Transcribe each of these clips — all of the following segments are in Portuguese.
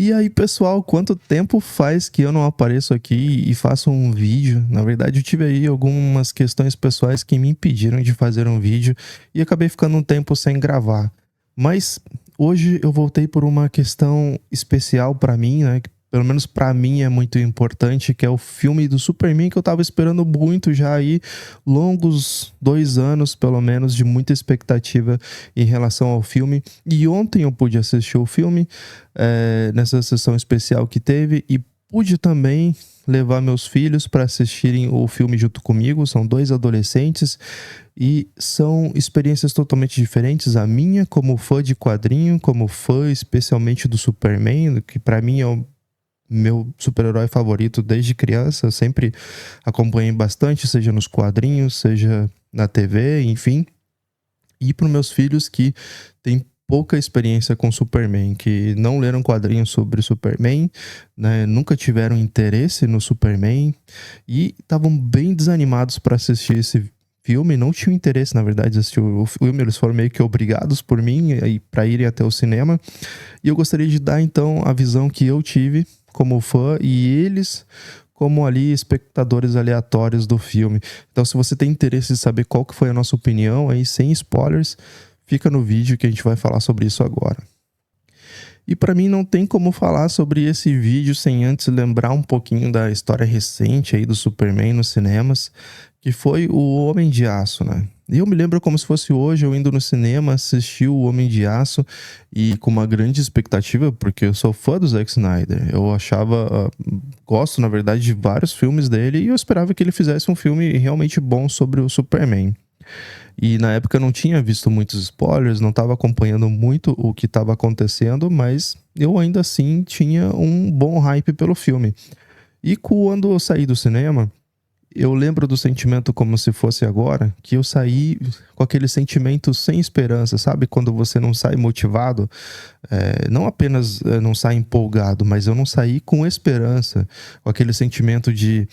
E aí, pessoal, quanto tempo faz que eu não apareço aqui e faço um vídeo? Na verdade, eu tive aí algumas questões pessoais que me impediram de fazer um vídeo e acabei ficando um tempo sem gravar. Mas hoje eu voltei por uma questão especial pra mim, né? Que pelo menos pra mim é muito importante, que é o filme do Superman que eu tava esperando muito já aí, longos 2 anos pelo menos de muita expectativa em relação ao filme. E ontem eu pude assistir o filme nessa sessão especial que teve e pude também levar meus filhos para assistirem o filme junto comigo. São dois adolescentes e são experiências totalmente diferentes. A minha como fã de quadrinho, como fã especialmente do Superman, que para mim é o meu super-herói favorito desde criança. Eu sempre acompanhei bastante, seja nos quadrinhos, seja na TV, enfim. E para os meus filhos que têm pouca experiência com Superman, que não leram quadrinhos sobre Superman, né, nunca tiveram interesse no Superman e estavam bem desanimados para assistir esse filme, não tinham interesse, na verdade, de assistir o filme. Eles foram meio que obrigados por mim para irem até o cinema. E eu gostaria de dar, então, a visão que eu tive como fã e eles como ali espectadores aleatórios do filme. Então, se você tem interesse em saber qual que foi a nossa opinião, aí sem spoilers, fica no vídeo que a gente vai falar sobre isso agora. E para mim não tem como falar sobre esse vídeo sem antes lembrar um pouquinho da história recente aí do Superman nos cinemas, que foi o Homem de Aço, né? E eu me lembro como se fosse hoje, eu indo no cinema assistir o Homem de Aço e com uma grande expectativa, porque eu sou fã do Zack Snyder. Eu achava, gosto na verdade de vários filmes dele e eu esperava que ele fizesse um filme realmente bom sobre o Superman. E na época eu não tinha visto muitos spoilers, não estava acompanhando muito o que estava acontecendo, mas eu ainda assim tinha um bom hype pelo filme. E quando eu saí do cinema, eu lembro do sentimento como se fosse agora, que eu saí com aquele sentimento sem esperança, sabe? Quando você não sai motivado, não apenas não sai empolgado, mas eu não saí com esperança, com aquele sentimento de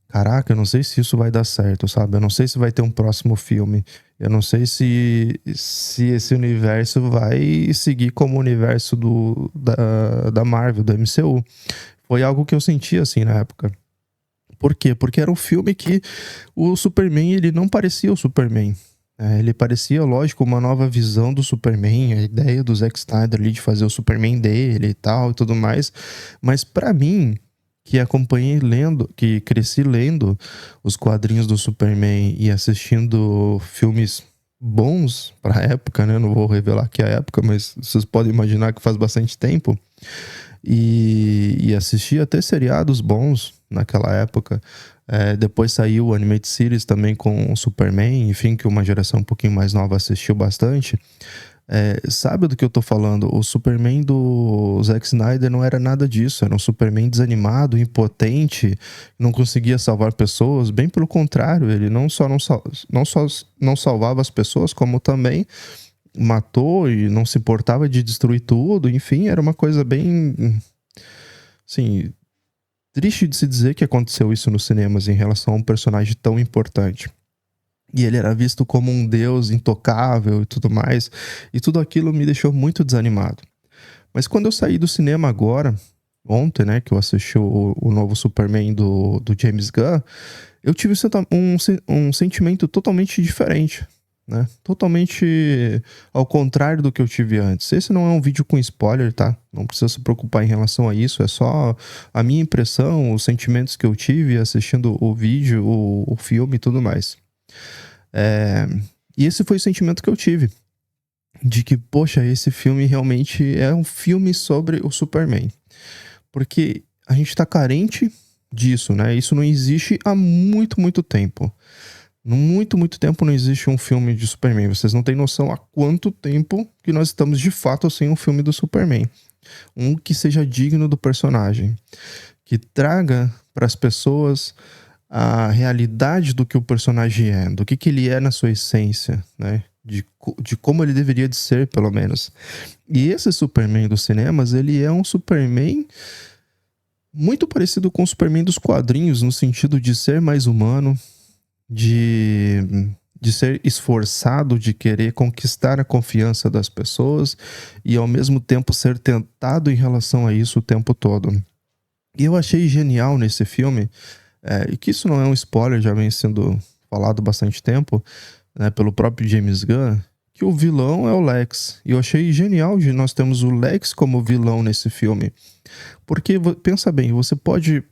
caraca, eu não sei se isso vai dar certo, sabe? Eu não sei se vai ter um próximo filme. Eu não sei se esse universo vai seguir como o universo da Marvel, do MCU. Foi algo que eu senti assim na época. Por quê? Porque era um filme que o Superman, ele não parecia o Superman. Ele parecia, lógico, uma nova visão do Superman, a ideia do Zack Snyder ali de fazer o Superman dele e tal e tudo mais. Mas pra mim, que acompanhei lendo, que cresci lendo os quadrinhos do Superman e assistindo filmes bons pra época, né? Não vou revelar que é a época, mas vocês podem imaginar que faz bastante tempo. E assisti até seriados bons naquela época. Depois saiu o Animated Series também com o Superman, enfim, que uma geração um pouquinho mais nova assistiu bastante. Sabe do que eu tô falando? O Superman do Zack Snyder não era nada disso. Era um Superman desanimado, impotente, não conseguia salvar pessoas. Bem pelo contrário, ele não só não salvava as pessoas, como também matou e não se importava de destruir tudo. Enfim, era uma coisa bem, assim, triste de se dizer que aconteceu isso nos cinemas em relação a um personagem tão importante. E ele era visto como um deus intocável e tudo mais. E tudo aquilo me deixou muito desanimado. Mas quando eu saí do cinema agora, ontem, né, que eu assisti o novo Superman do James Gunn, eu tive um sentimento totalmente diferente, né? Totalmente ao contrário do que eu tive antes. Esse não é um vídeo com spoiler, tá? Não precisa se preocupar em relação a isso. É só a minha impressão, os sentimentos que eu tive assistindo o vídeo, o filme e tudo mais. E esse foi o sentimento que eu tive. De que, poxa, esse filme realmente é um filme sobre o Superman. Porque a gente tá carente disso, né? Isso não existe há muito, muito tempo. Muito tempo não existe um filme de Superman. Vocês não têm noção há quanto tempo que nós estamos de fato sem um filme do Superman. Um que seja digno do personagem. Que traga para as pessoas a realidade do que o personagem é. Do que ele é na sua essência, né? De como ele deveria de ser, pelo menos. E esse Superman dos cinemas, ele é um Superman muito parecido com o Superman dos quadrinhos, no sentido de ser mais humano, de de ser esforçado, de querer conquistar a confiança das pessoas e ao mesmo tempo ser tentado em relação a isso o tempo todo. E eu achei genial nesse filme, e que isso não é um spoiler, já vem sendo falado há bastante tempo, né, pelo próprio James Gunn, que o vilão é o Lex. E eu achei genial de nós termos o Lex como vilão nesse filme. Porque, pensa bem, você pode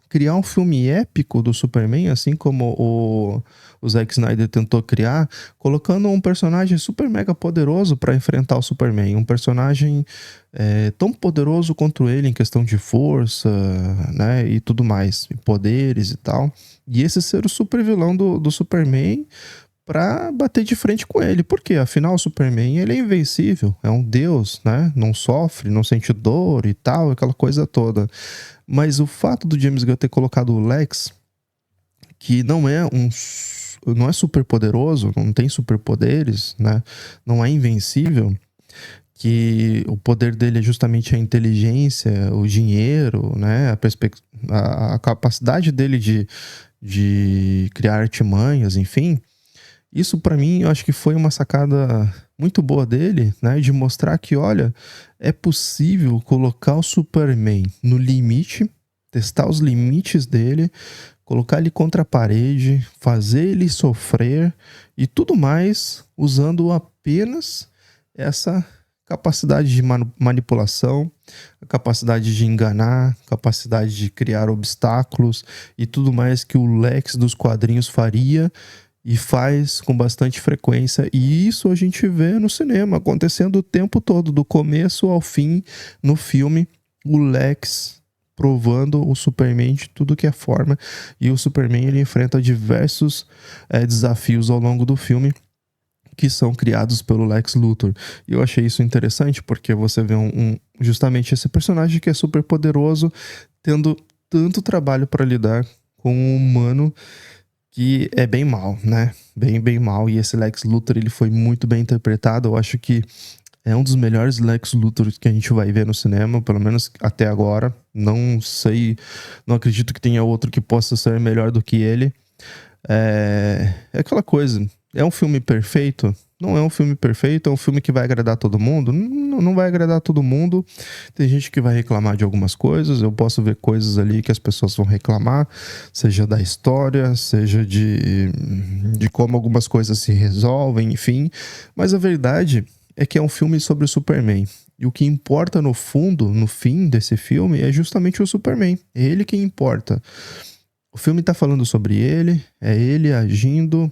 criar um filme épico do Superman, assim como o Zack Snyder tentou criar, colocando um personagem super mega poderoso para enfrentar o Superman. Um personagem tão poderoso quanto ele em questão de força, né, e tudo mais, e poderes e tal. E esse ser o super vilão do Superman pra bater de frente com ele. Por quê? Afinal, o Superman, ele é invencível, é um deus, né? Não sofre, não sente dor e tal, aquela coisa toda. Mas o fato do James Gunn ter colocado o Lex, que não é super poderoso, não tem superpoderes, né? Não é invencível, que o poder dele é justamente a inteligência, o dinheiro, né? A capacidade dele de criar artimanhas, enfim. Isso pra mim, eu acho que foi uma sacada muito boa dele, né, de mostrar que, olha, é possível colocar o Superman no limite, testar os limites dele, colocar ele contra a parede, fazer ele sofrer e tudo mais usando apenas essa capacidade de manipulação, a capacidade de enganar, capacidade de criar obstáculos e tudo mais que o Lex dos quadrinhos faria e faz com bastante frequência, e isso a gente vê no cinema acontecendo o tempo todo, do começo ao fim, no filme, o Lex provando o Superman de tudo que é forma, e o Superman ele enfrenta diversos desafios ao longo do filme, que são criados pelo Lex Luthor. E eu achei isso interessante, porque você vê justamente esse personagem que é super poderoso, tendo tanto trabalho para lidar com um humano que é bem mal, né? Bem mal. E esse Lex Luthor, ele foi muito bem interpretado. Eu acho que é um dos melhores Lex Luthor que a gente vai ver no cinema, pelo menos até agora. Não sei, não acredito que tenha outro que possa ser melhor do que ele. É aquela coisa, é um filme perfeito? Não é um filme perfeito, é um filme que vai agradar todo mundo? Não vai agradar todo mundo. Tem gente que vai reclamar de algumas coisas, eu posso ver coisas ali que as pessoas vão reclamar, seja da história, seja de como algumas coisas se resolvem, enfim. Mas a verdade é que é um filme sobre o Superman. E o que importa no fundo, no fim desse filme, é justamente o Superman. É ele que importa. O filme tá falando sobre ele, é ele agindo,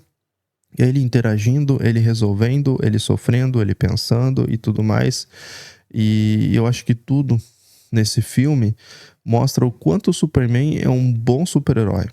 ele interagindo, ele resolvendo, ele sofrendo, ele pensando e tudo mais. E eu acho que tudo nesse filme mostra o quanto o Superman é um bom super-herói.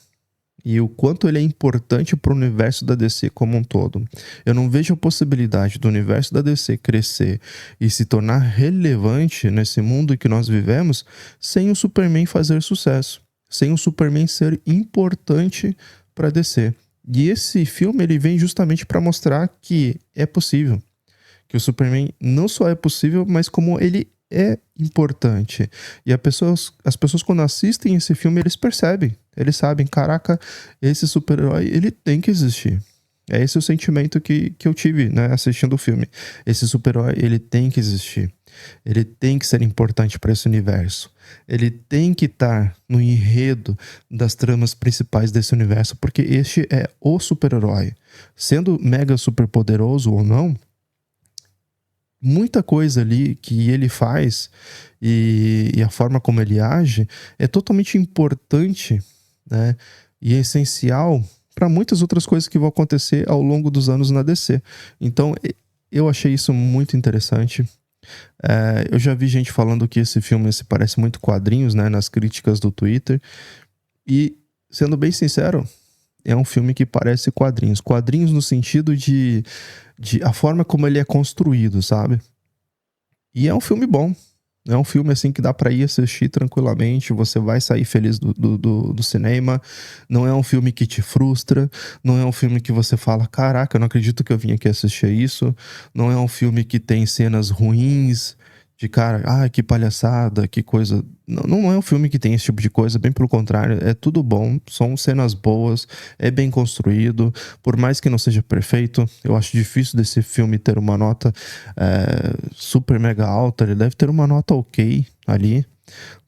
E o quanto ele é importante para o universo da DC como um todo. Eu não vejo a possibilidade do universo da DC crescer e se tornar relevante nesse mundo que nós vivemos sem o Superman fazer sucesso, sem o Superman ser importante para DC. E esse filme ele vem justamente para mostrar que é possível, que o Superman não só é possível, mas como ele é importante. E as pessoas quando assistem esse filme, eles percebem, eles sabem, caraca, esse super-herói, ele tem que existir. É esse o sentimento que eu tive, né, assistindo o filme. Esse super-herói, ele tem que existir. Ele tem que ser importante para esse universo. Ele tem que estar no enredo das tramas principais desse universo, porque este é o super-herói. Sendo mega superpoderoso ou não, muita coisa ali que ele faz e a forma como ele age é totalmente importante, né, e é essencial para muitas outras coisas que vão acontecer ao longo dos anos na DC. Então, eu achei isso muito interessante. Eu já vi gente falando que esse filme se parece muito quadrinhos, né, nas críticas do Twitter. E, sendo bem sincero, é um filme que parece quadrinhos. Quadrinhos no sentido de a forma como ele é construído, sabe? E é um filme bom. É um filme assim que dá pra ir assistir tranquilamente, você vai sair feliz do cinema. Não é um filme que te frustra, não é um filme que você fala, caraca, eu não acredito que eu vim aqui assistir isso. Não é um filme que tem cenas ruins, de cara, que palhaçada, que coisa. Não, não é um filme que tem esse tipo de coisa, bem pelo contrário, é tudo bom, são cenas boas, é bem construído, por mais que não seja perfeito, eu acho difícil desse filme ter uma nota super mega alta, ele deve ter uma nota ok ali,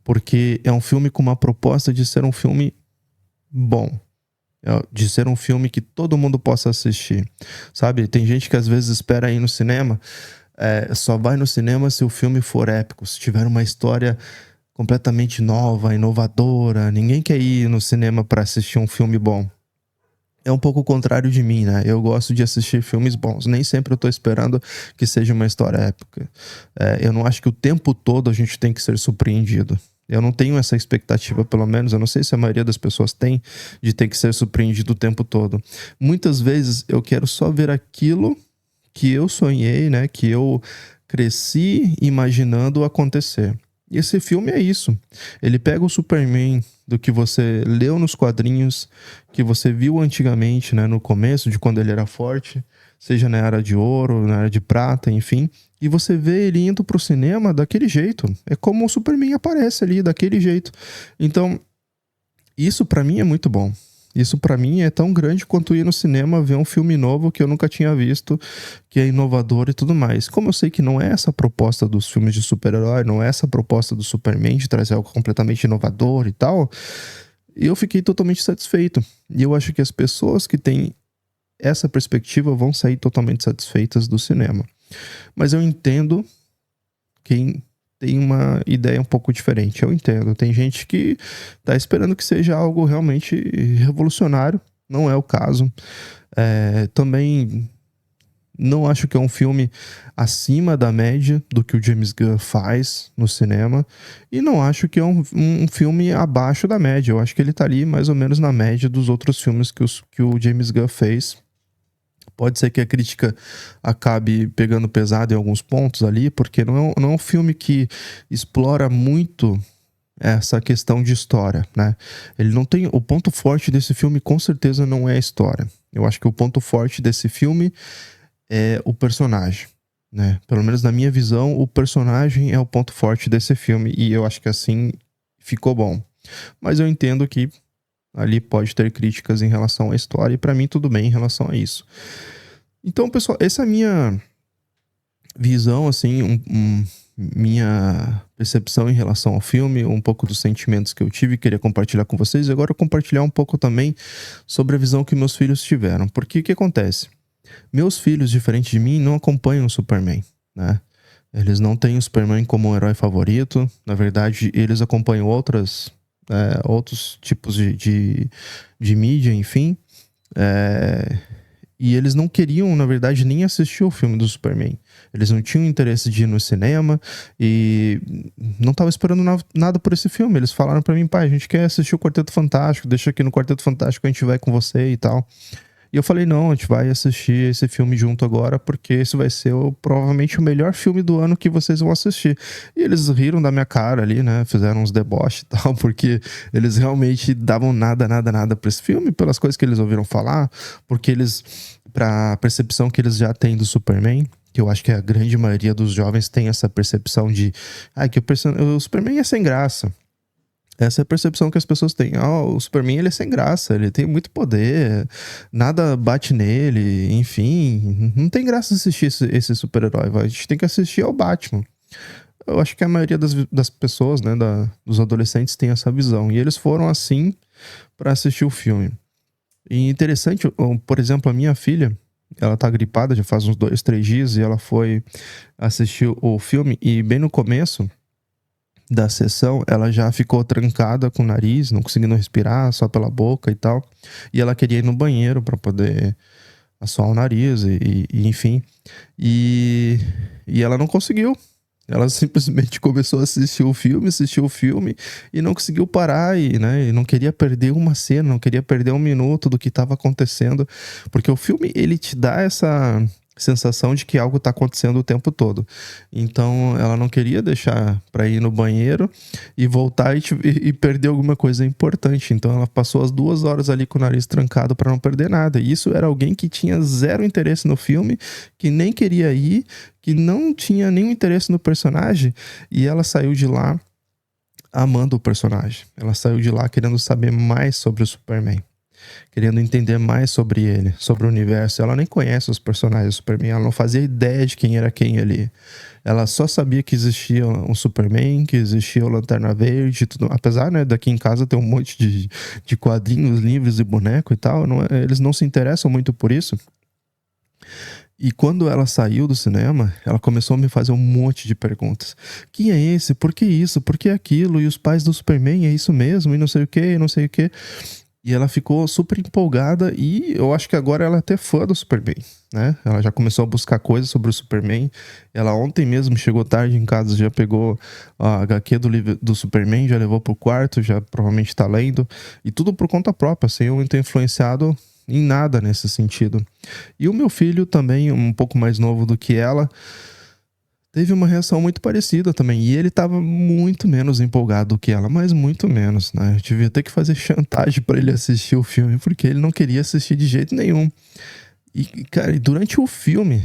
porque é um filme com uma proposta de ser um filme bom. De ser um filme que todo mundo possa assistir, sabe? Tem gente que às vezes espera ir no cinema, só vai no cinema se o filme for épico, se tiver uma história completamente nova, inovadora. Ninguém quer ir no cinema para assistir um filme bom. É um pouco o contrário de mim, né? Eu gosto de assistir filmes bons. Nem sempre eu tô esperando que seja uma história épica. Eu não acho que o tempo todo a gente tem que ser surpreendido. Eu não tenho essa expectativa, pelo menos. Eu não sei se a maioria das pessoas tem, de ter que ser surpreendido o tempo todo. Muitas vezes eu quero só ver aquilo que eu sonhei, né? Que eu cresci imaginando acontecer. E esse filme é isso. Ele pega o Superman do que você leu nos quadrinhos, que você viu antigamente, né? No começo, de quando ele era forte, seja na Era de Ouro, na Era de Prata, enfim. E você vê ele indo pro cinema daquele jeito. É como o Superman aparece ali, daquele jeito. Então, isso pra mim é muito bom. Isso pra mim é tão grande quanto ir no cinema ver um filme novo que eu nunca tinha visto, que é inovador e tudo mais. Como eu sei que não é essa a proposta dos filmes de super-herói, não é essa a proposta do Superman de trazer algo completamente inovador e tal, eu fiquei totalmente satisfeito. E eu acho que as pessoas que têm essa perspectiva vão sair totalmente satisfeitas do cinema. Mas eu entendo quem tem uma ideia um pouco diferente. Eu entendo. Tem gente que tá esperando que seja algo realmente revolucionário. Não é o caso. Também não acho que é um filme acima da média do que o James Gunn faz no cinema. E não acho que é um filme abaixo da média. Eu acho que ele tá ali mais ou menos na média dos outros filmes que o James Gunn fez. Pode ser que a crítica acabe pegando pesado em alguns pontos ali, porque não é um filme que explora muito essa questão de história, né? Ele não tem... O ponto forte desse filme, com certeza, não é a história. Eu acho que o ponto forte desse filme é o personagem, né? Pelo menos na minha visão, o personagem é o ponto forte desse filme, e eu acho que assim ficou bom. Mas eu entendo que ali pode ter críticas em relação à história, e pra mim tudo bem em relação a isso. Então, pessoal, essa é a minha visão, assim, minha percepção em relação ao filme, um pouco dos sentimentos que eu tive, queria compartilhar com vocês, e agora compartilhar um pouco também sobre a visão que meus filhos tiveram. Porque o que acontece? Meus filhos, diferente de mim, não acompanham o Superman, né? Eles não têm o Superman como um herói favorito. Na verdade, eles acompanham outros tipos de mídia, enfim. E eles não queriam, na verdade, nem assistir o filme do Superman. Eles não tinham interesse de ir no cinema e não estavam esperando nada por esse filme. Eles falaram pra mim, pai, a gente quer assistir o Quarteto Fantástico, deixa aqui no Quarteto Fantástico, a gente vai com você e tal. E eu falei, não, a gente vai assistir esse filme junto agora, porque esse vai ser provavelmente o melhor filme do ano que vocês vão assistir. E eles riram da minha cara ali, né? Fizeram uns deboches e tal, porque eles realmente davam nada pra esse filme, pelas coisas que eles ouviram falar, porque pra percepção que eles já têm do Superman, que eu acho que a grande maioria dos jovens tem essa percepção de que o Superman é sem graça. Essa é a percepção que as pessoas têm. O Superman, ele é sem graça, ele tem muito poder, nada bate nele, enfim. Não tem graça assistir esse super-herói. A gente tem que assistir ao Batman. Eu acho que a maioria das pessoas, né, dos adolescentes tem essa visão. E eles foram assim para assistir o filme. E interessante, por exemplo, a minha filha, ela tá gripada já faz uns 2, 3 dias e ela foi assistir o filme e bem no começo da sessão, ela já ficou trancada com o nariz, não conseguindo respirar, só pela boca e tal. E ela queria ir no banheiro para poder assoar o nariz e enfim. E ela não conseguiu. Ela simplesmente começou a assistir o filme e não conseguiu parar e não queria perder uma cena, não queria perder um minuto do que estava acontecendo, porque o filme ele te dá essa sensação de que algo está acontecendo o tempo todo. Então, ela não queria deixar para ir no banheiro e voltar e perder alguma coisa importante. Então, ela passou as 2 horas ali com o nariz trancado para não perder nada. E isso era alguém que tinha zero interesse no filme, que nem queria ir, que não tinha nenhum interesse no personagem, e ela saiu de lá amando o personagem. Ela saiu de lá querendo saber mais sobre o Superman, querendo entender mais sobre ele, sobre o universo. Ela nem conhece os personagens do Superman, ela não fazia ideia de quem era quem ali. Ela só sabia que existia um Superman, que existia o Lanterna Verde, tudo. Apesar, né, daqui em casa tem um monte de quadrinhos, livros e boneco e tal, eles não se interessam muito por isso. E quando ela saiu do cinema, ela começou a me fazer um monte de perguntas. Quem é esse? Por que isso? Por que aquilo? E os pais do Superman, é isso mesmo? E não sei o que, não sei o que. E ela ficou super empolgada e eu acho que agora ela é até fã do Superman, né? Ela já começou a buscar coisas sobre o Superman. Ela ontem mesmo chegou tarde em casa, já pegou a HQ do livro do Superman, já levou pro quarto, já provavelmente tá lendo. E tudo por conta própria, sem eu ter influenciado em nada nesse sentido. E o meu filho também, um pouco mais novo do que ela, teve uma reação muito parecida também. E ele tava muito menos empolgado do que ela, mas muito menos, né? Eu devia ter que fazer chantagem pra ele assistir o filme, porque ele não queria assistir de jeito nenhum. E, cara, durante o filme,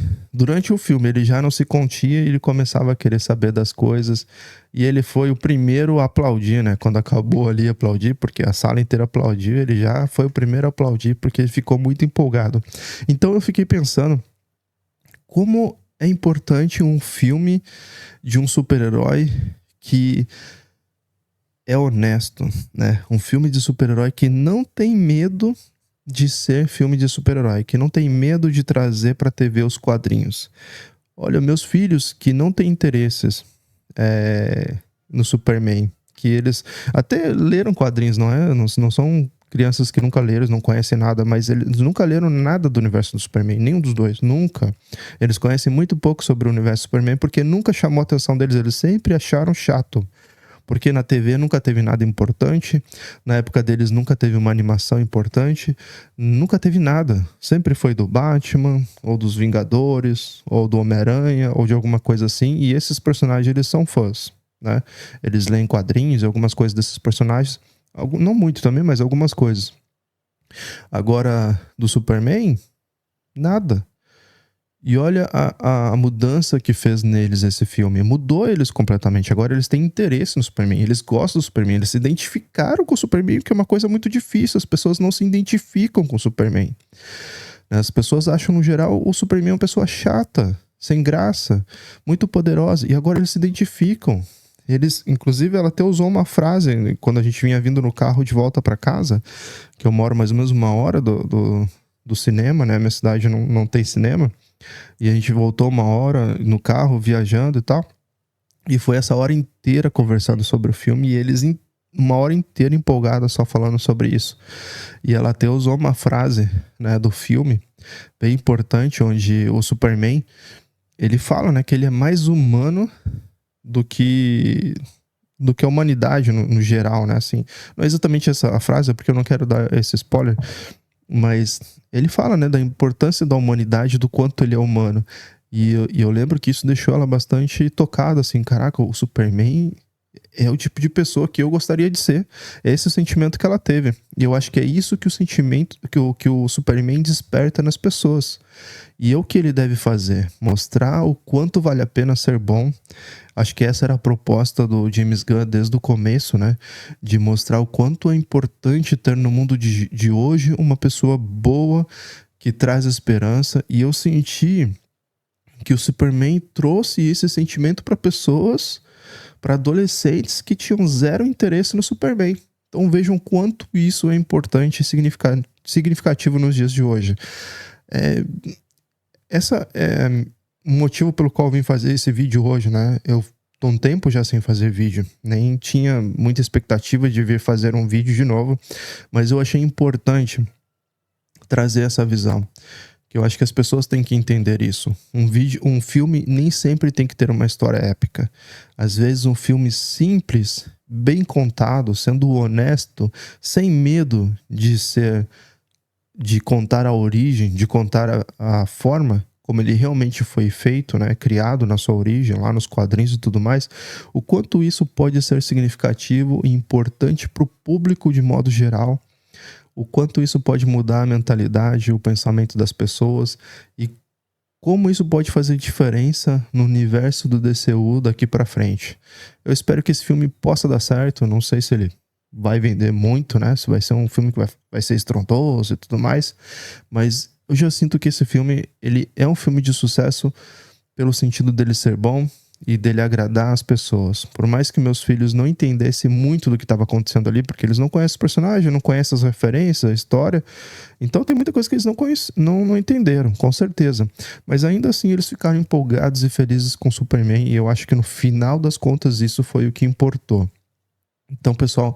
ele já não se contia e ele começava a querer saber das coisas. E ele foi o primeiro a aplaudir, né? Quando acabou ali, aplaudir, porque a sala inteira aplaudiu, ele já foi o primeiro a aplaudir, porque ele ficou muito empolgado. Então eu fiquei pensando, como é importante um filme de um super-herói que é honesto, né? Um filme de super-herói que não tem medo de ser filme de super-herói, que não tem medo de trazer pra TV os quadrinhos. Olha, meus filhos que não têm interesses no Superman, que eles até leram quadrinhos, não são crianças que nunca leram, não conhecem nada, mas eles nunca leram nada do universo do Superman, nenhum dos dois, nunca. Eles conhecem muito pouco sobre o universo do Superman, porque nunca chamou a atenção deles, eles sempre acharam chato. Porque na TV nunca teve nada importante, na época deles nunca teve uma animação importante, nunca teve nada. Sempre foi do Batman, ou dos Vingadores, ou do Homem-Aranha, ou de alguma coisa assim, e esses personagens, eles são fãs, né? Eles leem quadrinhos, algumas coisas desses personagens, não muito também, mas algumas coisas. Agora, do Superman, nada. E olha a mudança que fez neles esse filme. Mudou eles completamente. Agora eles têm interesse no Superman. Eles gostam do Superman. Eles se identificaram com o Superman, que é uma coisa muito difícil. As pessoas não se identificam com o Superman. As pessoas acham, no geral, o Superman uma pessoa chata, sem graça, muito poderosa. E agora eles se identificam. Inclusive, ela até usou uma frase quando a gente vinha vindo no carro de volta para casa, que eu moro mais ou menos 1 hora do cinema, né? Minha cidade não tem cinema. E a gente voltou 1 hora no carro, viajando e tal. E foi essa hora inteira conversando sobre o filme. E eles, 1 hora inteira empolgados só falando sobre isso. E ela até usou uma frase, né, do filme, bem importante, onde o Superman, ele fala, né, que ele é mais humano do que a humanidade no geral, né, assim. Não é exatamente essa a frase, porque eu não quero dar esse spoiler, mas ele fala, né, da importância da humanidade, do quanto ele é humano. E eu lembro que isso deixou ela bastante tocada, assim, caraca, o Superman é o tipo de pessoa que eu gostaria de ser. É esse o sentimento que ela teve. E eu acho que é isso que o sentimento que o Superman desperta nas pessoas. E é o que ele deve fazer? Mostrar o quanto vale a pena ser bom. Acho que essa era a proposta do James Gunn desde o começo, né? De mostrar o quanto é importante ter no mundo de hoje uma pessoa boa, que traz esperança. E eu senti que o Superman trouxe esse sentimento para pessoas, para adolescentes que tinham zero interesse no Superman. Então vejam quanto isso é importante e significativo nos dias de hoje. Essa é o motivo pelo qual eu vim fazer esse vídeo hoje, né? Eu tô um tempo já sem fazer vídeo, nem tinha muita expectativa de vir fazer um vídeo de novo, mas eu achei importante trazer essa visão. Eu acho que as pessoas têm que entender isso. Um filme nem sempre tem que ter uma história épica. Às vezes um filme simples, bem contado, sendo honesto, sem medo de contar a origem, de contar a forma, como ele realmente foi feito, né, criado na sua origem, lá nos quadrinhos e tudo mais, o quanto isso pode ser significativo e importante para o público de modo geral, o quanto isso pode mudar a mentalidade, o pensamento das pessoas e como isso pode fazer diferença no universo do DCU daqui pra frente. Eu espero que esse filme possa dar certo, não sei se ele vai vender muito, né? Se vai ser um filme que vai ser estrondoso e tudo mais, mas eu já sinto que esse filme, ele é um filme de sucesso pelo sentido dele ser bom e dele agradar as pessoas. Por mais que meus filhos não entendessem muito do que estava acontecendo ali, porque eles não conhecem o personagem, não conhecem as referências, a história, então tem muita coisa que eles não entenderam, com certeza. Mas ainda assim eles ficaram empolgados e felizes com Superman, e eu acho que no final das contas isso foi o que importou. Então, pessoal,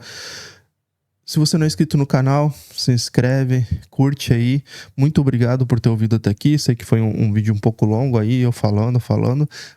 se você não é inscrito no canal, se inscreve, curte aí. Muito obrigado por ter ouvido até aqui. Sei que foi um vídeo um pouco longo aí, eu falando,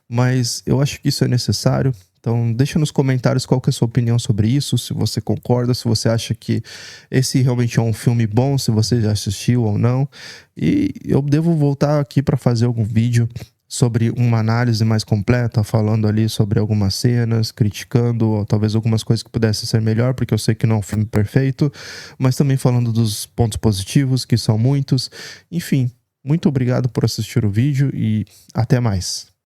mas eu acho que isso é necessário. Então deixa nos comentários qual que é a sua opinião sobre isso, se você concorda, se você acha que esse realmente é um filme bom, se você já assistiu ou não. E eu devo voltar aqui para fazer algum vídeo sobre uma análise mais completa, falando ali sobre algumas cenas, criticando, ou talvez algumas coisas que pudessem ser melhor, porque eu sei que não é um filme perfeito, mas também falando dos pontos positivos, que são muitos. Enfim, muito obrigado por assistir o vídeo e até mais.